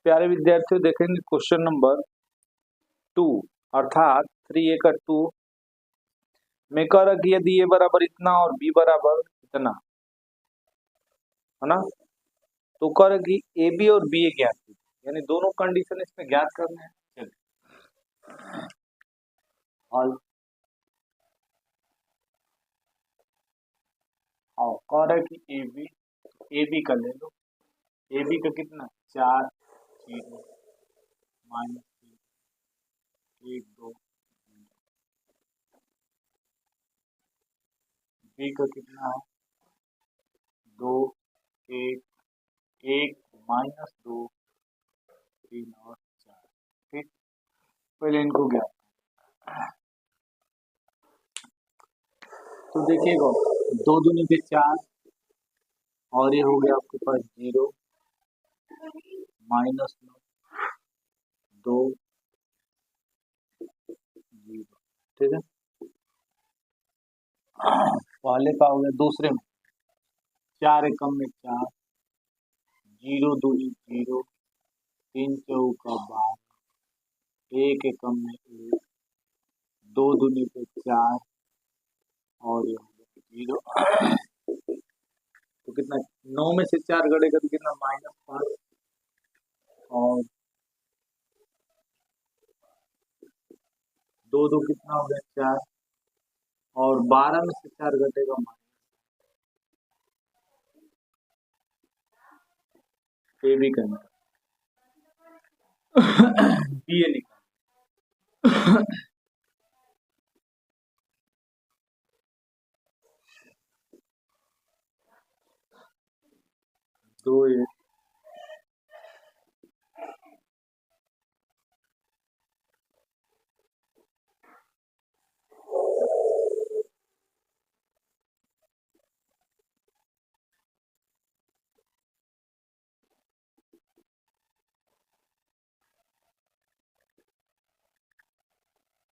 प्यारे विद्यार्थियों, देखेंगे क्वेश्चन नंबर 2 अर्थात 3 2 में कह रहा कि यदि ए बराबर इतना और बी बराबर इतना है ना, तो कह रहा कि ए बी और बी ए ज्ञात कीजिए, यानी दोनों कंडीशन इसमें ज्ञात करने हैं। चलिए हल और कह रहा है कि ए बी का ले लो। ए बी का कितना 4 0 -1 2, बी का कितना है 2 1 1 -2 3 और 4। ठीक, पहले इनको ज्ञात। तो देखिएगा 2 दूनी के 4 और ये हो गया आपके पास 0 -9 2 0। ठीक है, पहले का हो गया। दूसरे में 4 एकम में 4 0 दूनी 0 3 चौका 12 1 एकम में 1 2 दूनी पे 4 और ये हो गया 0। तो कितना 9 में से 4 घटेगा तो कितना -5 और 2 2 कितना हो गया 4 और 12 में से 4 घटेगा ए भी करना बी ए निकाल। 2 1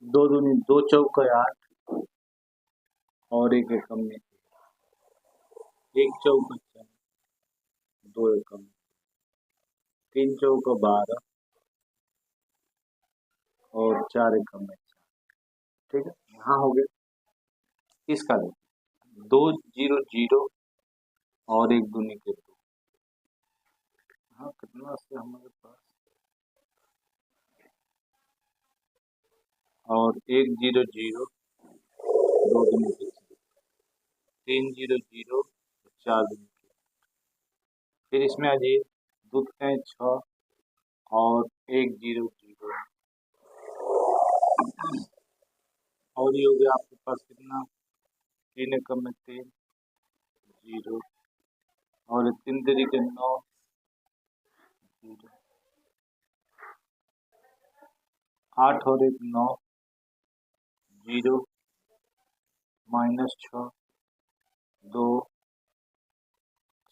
2 दूनी 2 चौका 8 और 1 एकम में 1 चौका 4 2 एकम 3 चौका 12 और 4 एकम में 4। ठीक है, यहाँ हो गया। इसका 2 0 0 और 1 दूनी के 2। हाँ, कितना से हमारे पास और 1 0 0 2 दूनी के 3 0 0 4 दूनी के। फिर इसमें आ जाइए 2 हैं 6 और 1 0 0 और ये हो गया आपके पास कितना 3 एकम में 3 0 और 3 तरीके 9 0 8 और 1 9 0 -6 2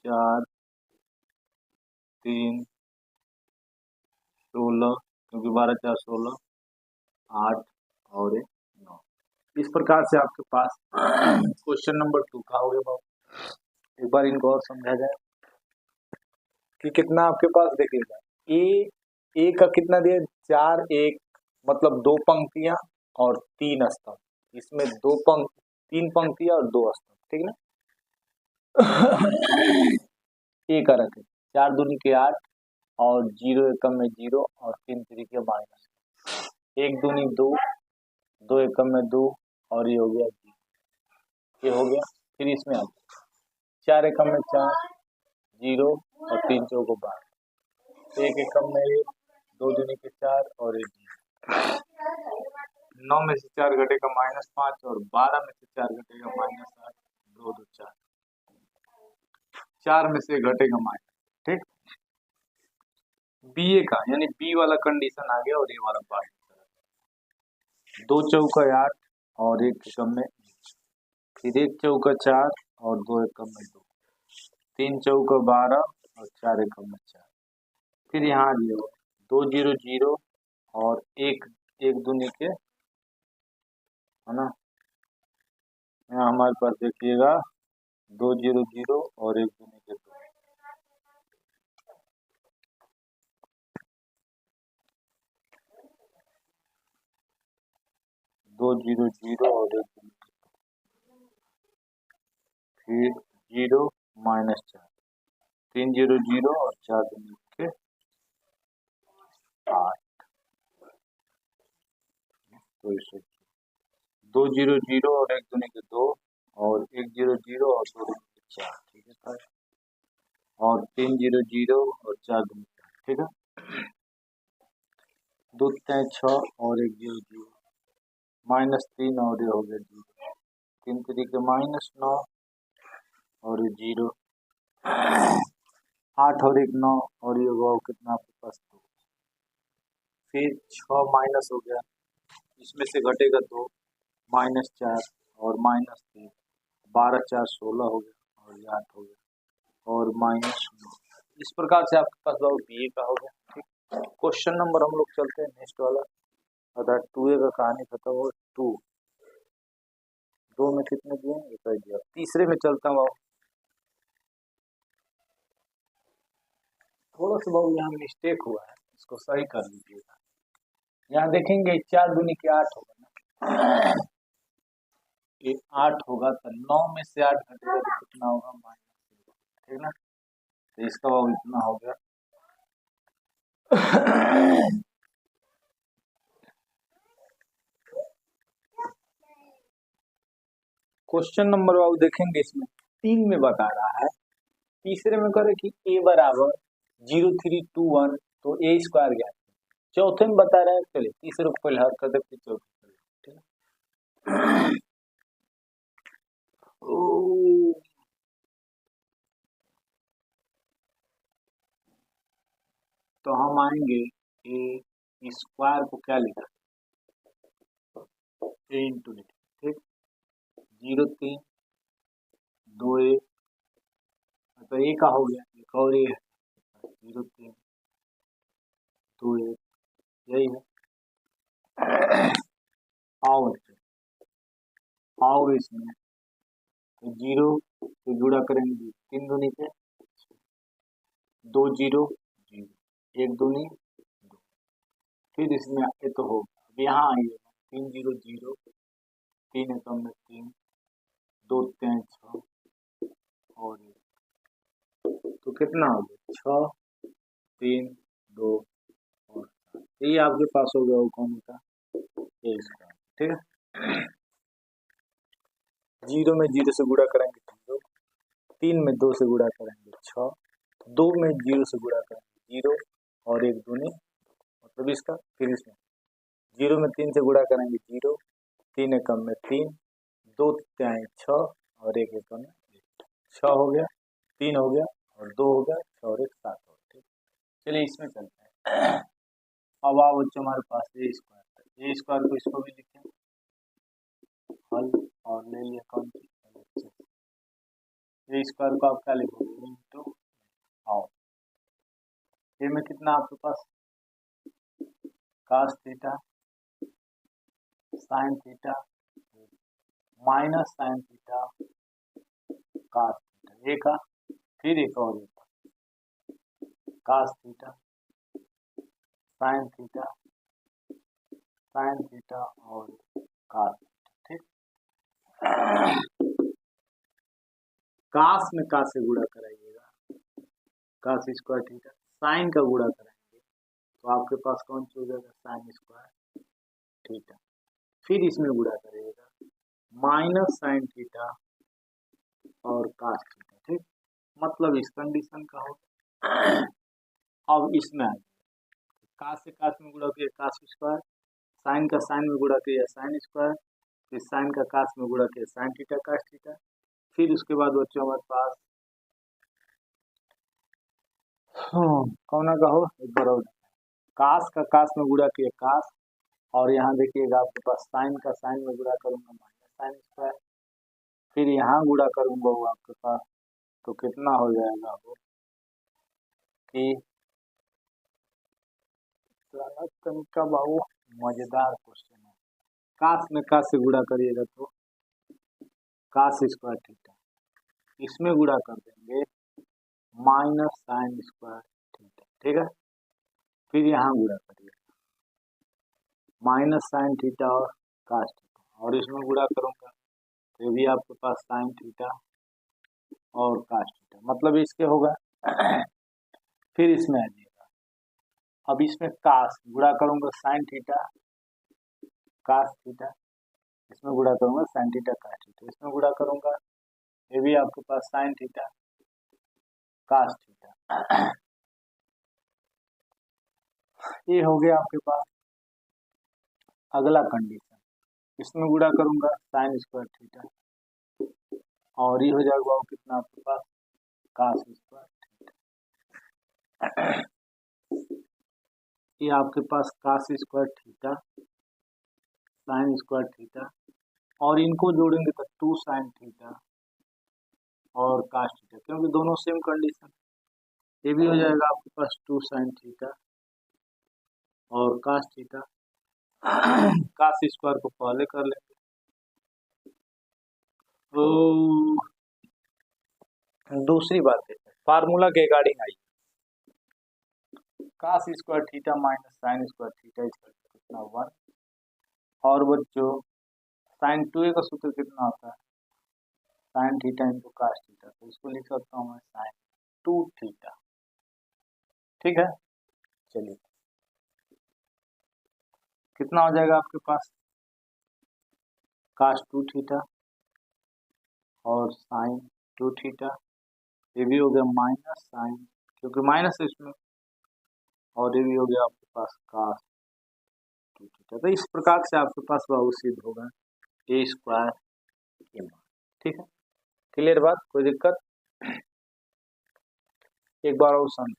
4 3 16 क्योंकि 12 4 16 8 और 1 9। इस प्रकार से आपके पास क्वेश्चन नंबर 2 का हो गया। बाबू एक बार इनको और समझा जाए कि कितना आपके पास देखिएगा ए का कितना दिया 4 1 मतलब 2 पंक्तियां और 3 स्तंभ। इसमें 3 पंक्तियां और 2 स्तंभ। ठीक ना, ए का रखे 4 दूनी के 8 और 0 एकम में 0 और 3 तरीके माइनस 1 दूनी 2 2 एकम में 2 और ये हो गया 0। ये हो गया। फिर इसमें आ 4 एकम में 4 0 और 3 चौको 12 1 एकम में 1 2 दूनी के 4 और 1 9 में से 4 घटेगा -5 और 12 में से 4 घटेगा -8 2 2 4 4 में से घटेगा माइनस। ठीक, बी ए का यानी बी वाला कंडीशन आ गया और ये वाला पार्ट 2 चौका 8 और 1 एकम में फिर 1 चौका 4 और 2 एकम में 2 3 चौका 12 और 4 एकम में 4। फिर यहाँ 2 0 0 और 1 1 दूनी के है ना, यहाँ हमारे पास देखिएगा 2 0 0 और 1 दूनी के 2। 2 0 0 और 1 2, फिर 0 -4, 3 0 0 और 4 2 के 8, तो इसे 2 0 0 और 1 2 के 2 और 1 0 0 और 2 2 के 4, ठीक है सर, और 3 0 0 और 4 2 ठीक है, 2 3 6 और 1 0 0 -3 और ये हो गया 0, 3 3 के -9 और ये 0, 8 और 1 9 और ये हुआ कितना आपके पास 2, फिर 6 माइनस हो गया, इसमें से घटेगा 2 -4 और -3, 12 4 16 हो गया और ये 8 हो गया और -9, इस प्रकार से आपके पास बाबू बीए का हो गया। ठीक, क्वेश्चन नंबर हम लोग चलते हैं नेक्स्ट वाला, अर्थात 2A का कहानी खत्म हो, 2 में कितने दिए ये कर दिया, तीसरे में चलता हूँ। थोड़ा सा बाबू यहाँ मिस्टेक हुआ है, इसको सही कर लीजिएगा। यहाँ देखेंगे 4 दूनी के 8 होगा ना, ये 8 होगा तो 9 में से 8 घटेगा तो कितना होगा -0, ठीक ना, तो इसका बाबू इतना हो गया। क्वेश्चन नंबर बाबू देखेंगे, इसमें 3 में बता रहा है, तीसरे में करे कि a बराबर 0 3 2 1, तो a स्क्वायर ज्ञात है, चौथे में बता रहा है, चलिए तीसरे को पहले हल कर देते, चौथे ठीक है। तो हम आएंगे ए स्क्वायर को क्या लिखा, ए इंटू, ठीक, 0 3 2 1, तो ए का हो गया, एक और ए है 0 3 2 1, यही है। और इसमें 0 से जुड़ा करेंगे 3 दूनी पे 2 0 0, 1 दूनी 2, फिर इसमें ये तो हो, अब यहाँ आइएगा 3 0 0, 3 एकम में 3, 2 3 6 और 1, तो कितना हो गया 6 3 2 और 7, ये आपके पास हो गया वो कौन का ए स्क्वायर, ठीक है। 0 में 0 से गुणा करेंगे 0, 3 में 2 से गुणा करेंगे 6, 2 में 0 से गुणा करेंगे 0 और 1 दूनी, मतलब इसका, फिर इसमें 0 में 3 से गुणा करेंगे 0, 3 एकम में 3, 2 3 6 और 1 एकम में 6 हो गया, 3 हो गया और 2 हो गया, 6 और 1 7 हो गया, ठीक। चलिए इसमें चलते हैं। अब आओ बच्चों हमारे पास ए स्क्वायर को इसको भी लिखें हल, और ले लिया कौन सी ए स्क्वायर को आप क्या लिखोगे इंटू, आओ ए में कितना आपके पास cos theta sin theta minus sin theta cos theta, ये का, फिर एक और cos थीटा sin थीटा और cos थीटा, ठीक। cos में cos से गुणा कराइएगा, cos स्क्वायर थीटा, sin का गुणा कराएंगे तो आपके पास कौन सी हो जाएगा sin स्क्वायर थीटा, फिर इसमें गुणा करिएगा माइनस sin थीटा और cos थीटा, ठीक, मतलब इस कंडीशन का हो। अब इसमें आ cos से cos में गुणा किया cos स्क्वायर, sin का sin में गुणा किया sin स्क्वायर, फिर sin का cos में गुणा किया sin थीटा cos थीटा, फिर उसके बाद बच्चों हमारे पास कौन का हो एक बार और, cos का cos में गुणा किया cos, और यहाँ देखिएगा आपके पास sin का sin में गुणा करूंगा माइनस sin स्क्वायर, फिर यहाँ गुणा करूंगा वो आपके पास, तो कितना हो जाएगा वो कि तनिका बाबू मजेदार क्वेश्चन है, cos में cos से गुणा करिएगा तो cos स्क्वायर थीटा, इसमें गुणा कर देंगे माइनस sin स्क्वायर थीटा, ठीक है, फिर यहाँ गुणा करिए माइनस sin थीटा और cos थीटा, और इसमें गुणा करूंगा तो ये भी आपके पास साइन थीटा और कास थीटा, मतलब इसके होगा। फिर इसमें आ जाएगा, अब इसमें कास गुणा करूंगा साइन थीटा कास थीटा, इसमें गुणा करूंगा साइन थीटा कास थीटा, इसमें गुणा करूंगा ये भी आपके पास साइन थीटा कास थीटा। ये हो गया आपके पास। अगला कंडीशन, इसमें गुणा करूंगा साइन स्क्वायर थीटा और ये हो जाएगा वो कितना आपके पास कास स्क्वायर थीटा। ये आपके पास cos square theta sine square theta और इनको जोड़ेंगे तो 2 साइन थीटा और कास थीटा, क्योंकि दोनों सेम कंडीशन। ये भी हो जाएगा आपके पास 2 साइन थीटा और कास थीटा। कास स्क्वायर को पहले कर लेंगे तो दूसरी बात है फार्मूला के according I, cos square theta minus sine square theta कितना 1, और बच्चों साइन 2a का सूत्र कितना होता है sine theta into cos theta, तो इसको लिख सकता हूँ मैं साइन 2 थीटा। ठीक है, चलिए कितना हो जाएगा आपके पास कास 2 थीटा और साइन 2 थीटा, ये भी हो गया माइनस साइन क्योंकि माइनस है इसमें, और ये भी हो गया आपके पास कास 2 थीटा। तो इस प्रकार से आपके पास वह सिद्ध होगा ए स्क्वायर के मान। ठीक है, क्लियर बात, कोई दिक्कत? एक बार और समझ,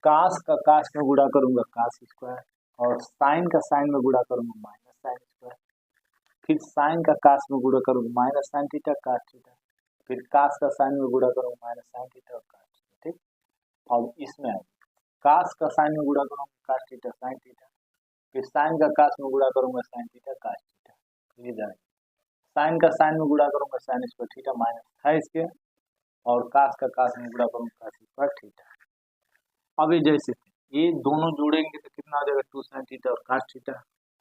कास का कास में गुणा करूंगा कास स्क्वायर और साइन का साइन में गुणा करूंगा माइनस साइन स्क्वायर, फिर साइन का कास में गुणा करूंगा minus sine theta cos theta, फिर कास का साइन में गुणा करूंगा माइनस साइन थीटा और कास थीटा। ठीक, अब इसमें आएगा कास का साइन में गुणा करूंगा कास थीटा साइन थीटा, फिर साइन का कास में गुणा करूंगा साइन थीटा कास थीटा, ये जाएगा साइन का साइन में गुणा करूंगा साइन स्क्वायर थीटा माइनस है इसके, और कास का कास में गुणा करूंगा कास स्क्वायर थीटा। अभी जैसे ये दोनों जुड़ेंगे तो कितना आ जाएगा 2 साइन थीटा और कास थीटा,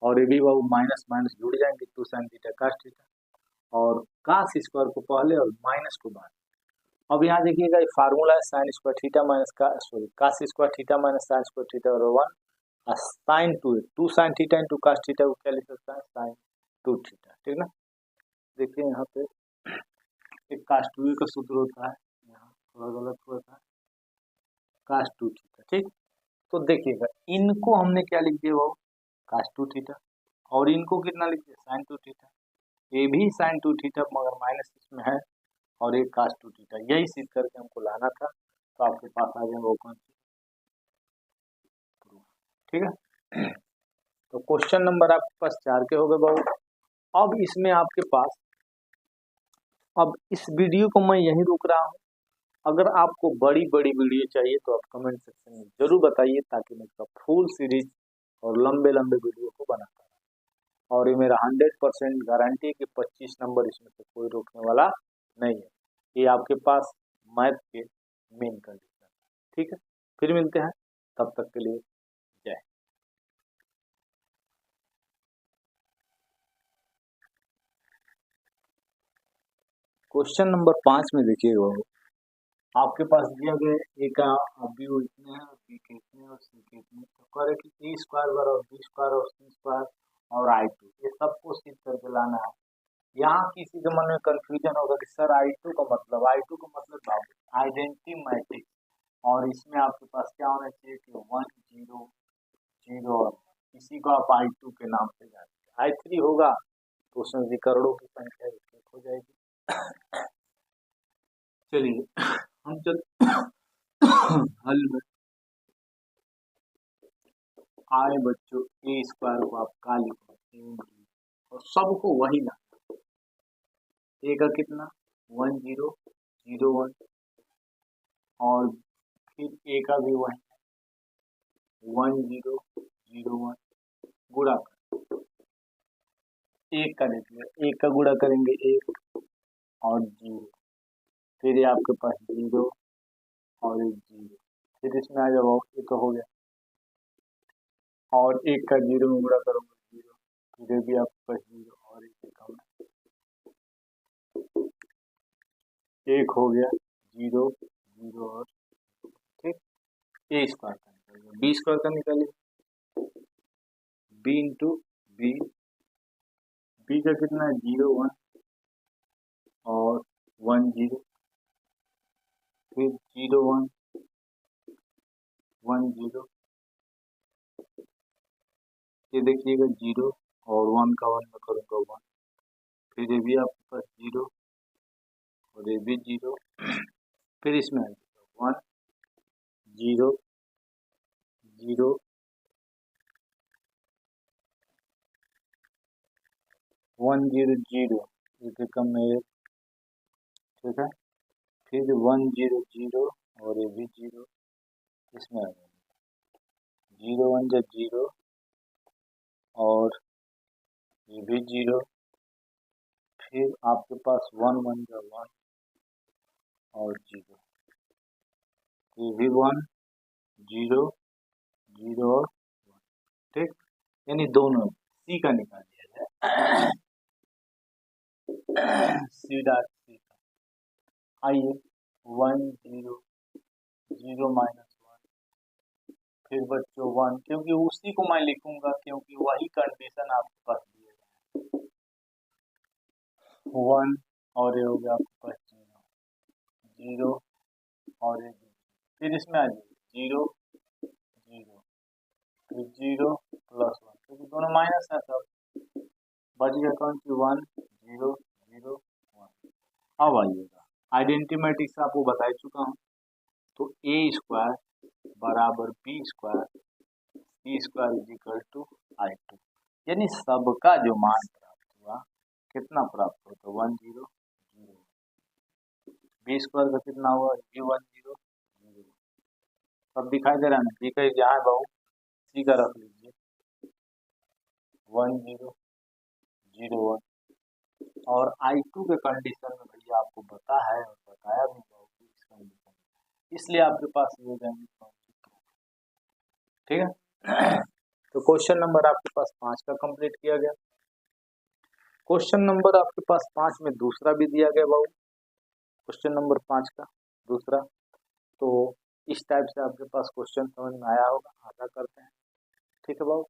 और ये भी वो माइनस माइनस जुड़ जाएंगे 2 साइन थीटा कास थीटा, और कास स्क्वायर को पहले और माइनस को बाद। अब यहाँ देखिएगा ये फार्मूला है साइन स्क्वायर थीटा माइनस का sorry cos square theta minus sine square theta और 1 sine 2 sine theta into cos theta को क्या लिख सकता है साइन 2 थीटा। ठीक ना, देखिए यहाँ पे एक कास 2 का सूत्र होता है, यहाँ थोड़ा गलत हुआ था कास 2 थीटा। ठीक, तो देखिएगा इनको हमने क्या लिख दिया वो कास 2 थीटा और इनको कितना लिख दिया साइन 2 थीटा, ये भी साइन 2 थीटा मगर माइनस इसमें है और एक कास 2 थीटा, यही सिद्ध करके हमको लाना था। तो आपके पास आ जाएगा वो कौन सी प्रूफ। ठीक है, तो क्वेश्चन नंबर आपके पास 4 के हो गए बाबू। अब इसमें आपके पास, अब इस वीडियो को मैं यहीं रोक रहा हूँ। अगर आपको बड़ी बड़ी वीडियो चाहिए तो आप कमेंट सेक्शन में जरूर बताइए ताकि मैं इसका फुल सीरीज और लंबे लंबे वीडियो को बनाता हूँ। और ये मेरा 100% गारंटी है कि 25 नंबर इसमें से कोई रोकने वाला नहीं है। ये आपके पास मैथ के मेन कंडीशन। ठीक है, फिर मिलते हैं, तब तक के लिए जय। क्वेश्चन नंबर 5 में देखिएगा, आपके पास दिया गया ए का बी इतने हैं, बी के इतने और सी के इतने, तो करे कि ए स्क्वायर बराबर बी स्क्वायर और सी स्क्वायर और I2 ये सबको सिद्ध करके लाना है। यहाँ किसी के मन में कंफ्यूजन होगा कि सर I2 का मतलब, I2 का मतलब आइडेंटिटी मैट्रिक्स, और इसमें आपके पास क्या होना चाहिए कि 1 0 0 और इसी को आप I2 के नाम से जानते हैं। I3 होगा तो उसमें विकर्णों की संख्या एक हो जाएगी। चलिए हम चल हल में आए बच्चों, ए स्क्वायर को आप का लिखो और सबको वही ना, ए का कितना 1 0 0 1 और फिर ए का भी वही 1 0 0 1 गुणा कर एक का देख लिया, एक का गुणा करेंगे 1 और 0, फिर ये आपके पास 0 और 1 0, फिर इसमें आ जाओ ये तो हो गया, और एक का 0 में गुणा करूंगा 0, इधर भी आपके पास 0 और एक कम है, एक हो गया 0 0 और ठीक। ए स्क्वायर का निकालिए, बी स्क्वायर का निकालिए, बी इंटू बी, बी का कितना है 0 1 और 1 0, फिर 0 1 1 0, ये देखिएगा 0 और 1 का 1 में करूँगा 1, फिर ये भी आपके पास 0 और ये भी 0, फिर इसमें 1 0 0 1 0 0, इसके कम में एक, ठीक है, फिर 1 0 0 और ये भी 0, इसमें 0 1 जब 0 और ये भी 0, फिर आपके पास 1 1 जब 1 और 0, ये भी 1 0 0 और 1, ठीक, यानी दोनों सी का निकाल लिया जाए, सी डॉट सी का, आइए 1 0 0 माइनस 1, फिर बच्चों 1, क्योंकि उसी को मैं लिखूंगा क्योंकि वही कंडीशन आपके पास दिए गए हैं, 1 और ये हो गया आपके पास 0 0 और ये, फिर इसमें आ जाइए 0 0, फिर 0 प्लस 1, क्योंकि दोनों माइनस है सब, बच गया कौन सी 1 0 0 1। अब आइएगा आइडेंटिटी मैट्रिक्स आपको बता चुका हूँ, तो ए स्क्वायर बराबर B square, C square is equal to I2, यानी सबका जो मान प्राप्त हुआ, कितना प्राप्त हुआ, तो 1 0 0, बी स्क्वायर का कितना हुआ, ये 1 0 0, सब दिखाई दे रहा है ना, बी का जहाँ है बहु, सी का रख लीजिए 1 0 0 1, और I2 के कंडीशन में भैया आपको पता है और बताया भी बहुत इस कंडीशन, इसलिए आपके पास ये जाएंगे, ठीक है। तो क्वेश्चन नंबर आपके पास 5 का कंप्लीट किया गया। क्वेश्चन नंबर आपके पास 5 में दूसरा भी दिया गया बाबू, क्वेश्चन नंबर 5 का दूसरा, तो इस टाइप से आपके पास क्वेश्चन समझ में आया होगा, आशा करते हैं, ठीक है बाबू।